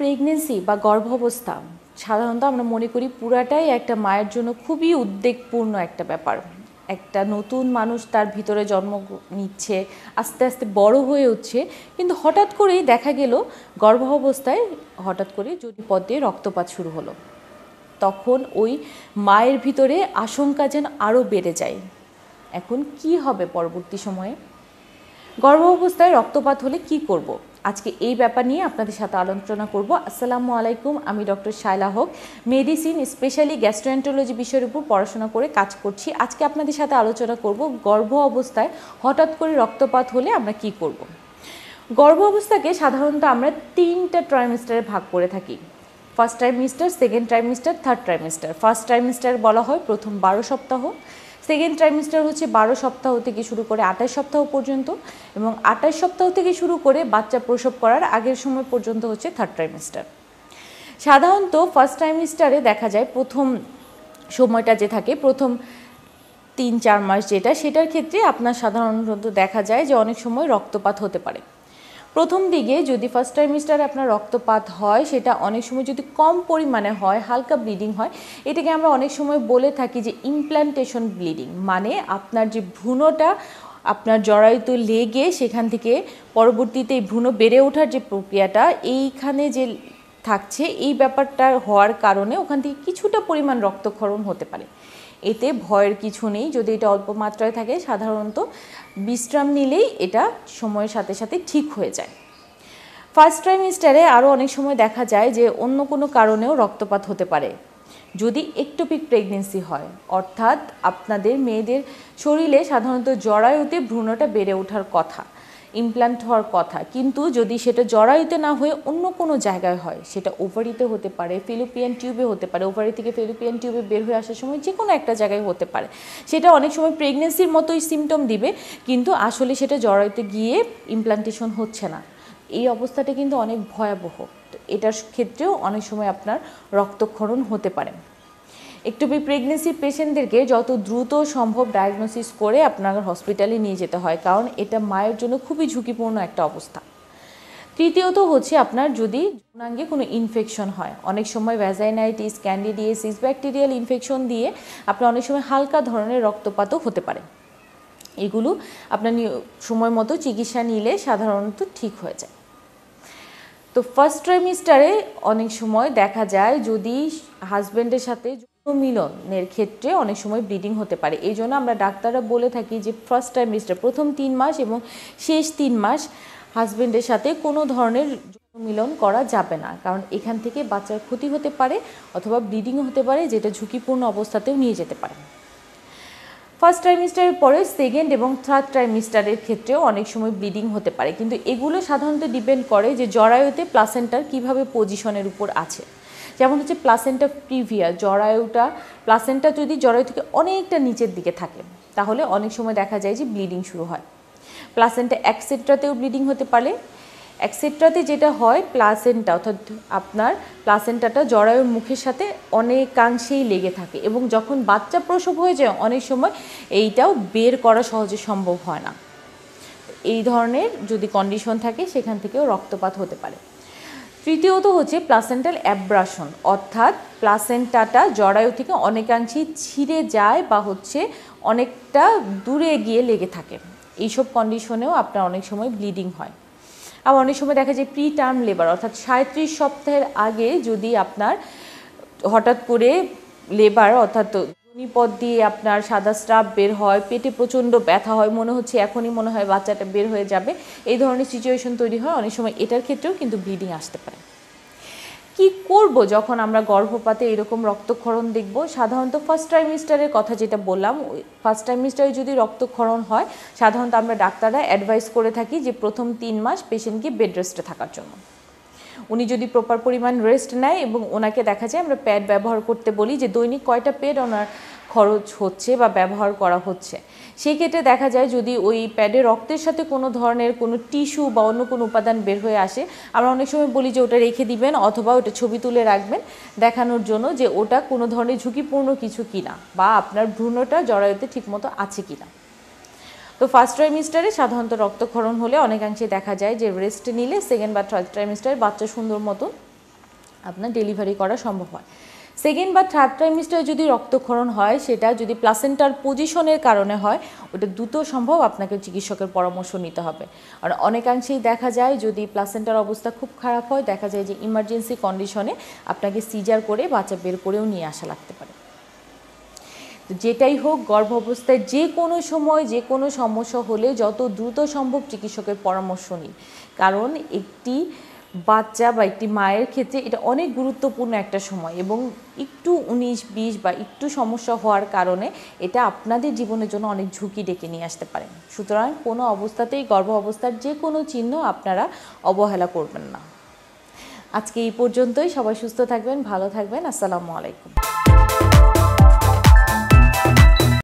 Pregnancy বা গর্ভাবস্থা সাধারণত আমরা মনে করি পুরাটাই একটা মায়ের জন্য খুবই উদ্বেগপূর্ণ একটা ব্যাপার। একটা নতুন মানুষ তার ভিতরে জন্ম নিচ্ছে, আস্তে আস্তে বড় হয়ে উঠছে, কিন্তু হঠাৎ করেই দেখা গেল গর্ভাবস্থায় হঠাৎ করে যোনিপথ দিয়ে রক্তপাত শুরু হলো। তখন ওই মায়ের ভিতরে আশঙ্কা যেন আরও বেড়ে যায়। এখন কি হবে পরবর্তী সময়ে? গর্ভাবস্থায় রক্তপাত হলে কি করব? আজকে এই ব্যাপার নিয়ে আপনাদের সাথে আলোচনা করব। আসসালামু আলাইকুম, আমি ডক্টর শায়লা হক, মেডিসিন স্পেশালি গ্যাস্ট্রোএন্টারোলজি বিষয়ের উপর পড়াশোনা করে কাজ করছি। আজকে আপনাদের সাথে আলোচনা করব গর্ভ অবস্থায় হঠাৎ করে রক্তপাত হলে আমরা কি করব। গর্ভ অবস্থাকে সাধারণত আমরা 3টা ট্রাইমেস্টারে ভাগ করে থাকি। First trimester, second trimester, third trimester. First trimester বলা হয় প্রথম 12 সপ্তাহ, সেকেন্ড ট্রাইমেস্টার হচ্ছে 12 সপ্তাহ থেকে শুরু করে 28 সপ্তাহ পর্যন্ত, এবং 28 সপ্তাহ থেকে শুরু করে বাচ্চা প্রসব করার আগের সময় পর্যন্ত হচ্ছে থার্ড ট্রাইমেস্টার। সাধারণত ফার্স্ট ট্রাইমেস্টারে দেখা যায় প্রথম সময়টা যে থাকে, প্রথম 3-4 মাস যেটা, সেটার ক্ষেত্রে আপনার সাধারণত দেখা যায় যে অনেক সময় রক্তপাত হতে পারে। প্রথম দিকে যদি ফার্স্ট ট্রাইমেস্টারে আপনার রক্তপাত হয়, সেটা অনেক সময় যদি কম পরিমাণে হয়, হালকা ব্লিডিং হয়, এটাকে আমরা অনেক সময় বলে থাকি যে ইমপ্ল্যান্টেশন ব্লিডিং। মানে আপনার যে ভ্রূণটা আপনার জরায়ুতে লেগে সেখান থেকে পরবর্তীতে এই ভ্রূণ বেড়ে ওঠার যে প্রক্রিয়াটা এইখানে যে থাকছে, এই ব্যাপারটা হওয়ার কারণে ওখান থেকে কিছুটা পরিমাণ রক্তক্ষরণ হতে পারে। এতে ভয়ের কিছু নেই। যদি এটা অল্প মাত্রায় থাকে, সাধারণত বিশ্রাম নিলেই এটা সময়ের সাথে সাথে ঠিক হয়ে যায়। ফার্স্ট ট্রাইমেস্টারে আরও অনেক সময় দেখা যায় যে অন্য কোনো কারণেও রক্তপাত হতে পারে। যদি একটোপিক প্রেগনেন্সি হয়, অর্থাৎ আপনাদের মেয়েদের শরীরে সাধারণত জরায়ুতে ভ্রূণটা বেড়ে ওঠার কথা, ইমপ্ল্যান্ট হওয়ার কথা, কিন্তু যদি সেটা জরায়ুতে না হয়ে অন্য কোনো জায়গায় হয়, সেটা ওভারিতে হতে পারে, ফেলোপিয়ান টিউবে হতে পারে, ওভারি থেকে ফেলোপিয়ান টিউবে বের হয়ে আসার সময় যে কোনো একটা জায়গায় হতে পারে, সেটা অনেক সময় প্রেগনেন্সির মতোই সিমটম দিবে, কিন্তু আসলে সেটা জরায়ুতে গিয়ে ইমপ্ল্যান্টেশন হচ্ছে না। এই অবস্থাটা কিন্তু অনেক ভয়াবহ। তো এটার ক্ষেত্রেও অনেক সময় আপনার রক্তক্ষরণ হতে পারে। একটোপিক প্রেগনেন্সি পেশেন্টদেরকে যত দ্রুত সম্ভব ডায়াগনোসিস করে আপনার হসপিটালে নিয়ে যেতে হয়, কারণ এটা মায়ের জন্য খুবই ঝুঁকিপূর্ণ একটা অবস্থা। তৃতীয়ত হচ্ছে আপনার যদি যৌনাঙ্গে কোনো ইনফেকশন হয়, অনেক সময় ভ্যাজাইনাইটিস, ক্যান্ডিডিয়াসিস, ব্যাকটেরিয়াল ইনফেকশন দিয়ে আপনার অনেক সময় হালকা ধরনের রক্তপাতও হতে পারে। এগুলো আপনার সময় মতো চিকিৎসা নিলে সাধারণত ঠিক হয়ে যায়। তো ফার্স্ট ট্রাইমেস্টারে অনেক সময় দেখা যায় যদি হাজব্যান্ডের সাথে যৌন মিলনের ক্ষেত্রে অনেক সময় ব্লিডিং হতে পারে। এই জন্য আমরা ডাক্তাররা বলে থাকি যে ফার্স্ট ট্রাইমেস্টার প্রথম 3 মাস এবং শেষ 3 মাস হাজব্যান্ডের সাথে কোনো ধরনের যৌন মিলন করা যাবে না, কারণ এখান থেকে বাচ্চার ক্ষতি হতে পারে অথবা ব্লিডিংও হতে পারে, যেটা ঝুঁকিপূর্ণ অবস্থাতেও নিয়ে যেতে পারে। ফার্স্ট ট্রাইমেস্টারের পরে সেকেন্ড এবং থার্ড ট্রাইমেস্টারের ক্ষেত্রেও অনেক সময় ব্লিডিং হতে পারে, কিন্তু এগুলো সাধারণত ডিপেন্ড করে যে জরায়ুতে প্লাসেন্টার কিভাবে পজিশনের উপর আছে। যেমন হচ্ছে প্লাসেন্টা প্রিভিয়া, জরায়ুটা প্লাসেন্টা যদি জরায়ু থেকে অনেকটা নিচের দিকে থাকে, তাহলে অনেক সময় দেখা যায় যে ব্লিডিং শুরু হয়। প্লাসেন্টা এক্সেট্রাতেও ব্লিডিং হতে পারে। এক্সেট্রাতে যেটা হয়, প্লাসেন্টা অর্থাৎ আপনার প্লাসেন্টাটা জরায়ুর মুখের সাথে অনেকাংশেই লেগে থাকে, এবং যখন বাচ্চা প্রসব হয়ে যায় অনেক সময় এইটাও বের করা সহজে সম্ভব হয় না। এই ধরনের যদি কন্ডিশন থাকে, সেখান থেকেও রক্তপাত হতে পারে। তৃতীয়ত হচ্ছে প্লাসেন্টাল অ্যাব্রাশন, অর্থাৎ প্লাসেন্টাটা জরায়ু থেকে অনেকাংশেই ছিঁড়ে যায় বা হচ্ছে অনেকটা দূরে গিয়ে লেগে থাকে। এইসব কন্ডিশনেও আপনার অনেক সময় ব্লিডিং হয়। আবার অনেক সময় দেখা যায় প্রি টার্ম লেবার, অর্থাৎ 37 সপ্তাহের আগে যদি আপনার হঠাৎ করে লেবার অর্থাৎ যোনিপথ দিয়ে আপনার সাদা স্রাব বের হয়, পেটে প্রচণ্ড ব্যথা হয়, মনে হচ্ছে এখনই মনে হয় বাচ্চাটা বের হয়ে যাবে, এই ধরনের সিচুয়েশন তৈরি হয়। অনেক সময় এটার ক্ষেত্রেও কিন্তু ব্লিডিং আসতে পারে। কি করব যখন আমরা গর্ভপাতে এরকম রক্তক্ষরণ দেখব? সাধারণত ফার্স্ট ট্রাইমেস্টারের কথা যেটা বললাম, ফার্স্ট ট্রাইমেস্টারে যদি রক্তক্ষরণ হয়, সাধারণত আমরা ডাক্তাররা অ্যাডভাইস করে থাকি যে প্রথম 3 মাস পেশেন্টকে বেড রেস্টে থাকার জন্য। উনি যদি প্রপার পরিমাণ রেস্ট নেয় এবং ওনাকে দেখা যায় আমরা প্যাড ব্যবহার করতে বলি, যে দৈনিক কয়টা প্যাড ওনার খরচ হচ্ছে বা ব্যবহার করা হচ্ছে, সেই ক্ষেত্রে দেখা যায় যদি ওই প্যাডে রক্তের সাথে কোনো ধরনের কোনো টিস্যু বা অন্য কোনো উপাদান বের হয়ে আসে, আমরা অনেক সময় বলি যে ওটা রেখে দিবেন অথবা ওটা ছবি তুলে রাখবেন দেখানোর জন্য যে ওটা কোনো ধরনের ঝুঁকিপূর্ণ কিছু কিনা বা আপনার ভ্রূণটা জরায়ুতে ঠিকমতো আছে কিনা। তো ফার্স্ট ট্রাইমেস্টারে সাধারণত রক্তক্ষরণ হলে অনেকাংশে দেখা যায় যে রেস্ট নিলে সেকেন্ড বা থার্ড ট্রাইমেস্টারে বাচ্চা সুন্দর মতো আপনার ডেলিভারি করা সম্ভব হয়। সেকেন্ড বা থার্ড ট্রাইমিস্টারে যদি রক্তক্ষরণ হয়, সেটা যদি প্লাসেন্টার পজিশনের কারণে হয়, ওটা দ্রুত সম্ভব আপনাকে চিকিৎসকের পরামর্শ নিতে হবে। আর অনেকাংশেই দেখা যায় যদি প্লাসেন্টার অবস্থা খুব খারাপ হয়, দেখা যায় যে ইমার্জেন্সি কন্ডিশনে আপনাকে সিজার করে বাচ্চা বের করেও নিয়ে আসা লাগতে পারে। যেটাই হোক, গর্ভ অবস্থায় যে কোনো সময় যে কোনো সমস্যা হলে যত দ্রুত সম্ভব চিকিৎসকের পরামর্শ নিন, কারণ একটি বাচ্চা বা একটি মায়ের ক্ষেত্রে এটা অনেক গুরুত্বপূর্ণ একটা সময়, এবং একটু 19-20 বা একটু সমস্যা হওয়ার কারণে এটা আপনাদের জীবনের জন্য অনেক ঝুঁকি ডেকে নিয়ে আসতে পারে। সুতরাং কোনো অবস্থাতেই গর্ভ অবস্থার যে কোনো চিহ্ন আপনারা অবহেলা করবেন না। আজকে এই পর্যন্তই। সবাই সুস্থ থাকবেন, ভালো থাকবেন। আসসালামু আলাইকুম।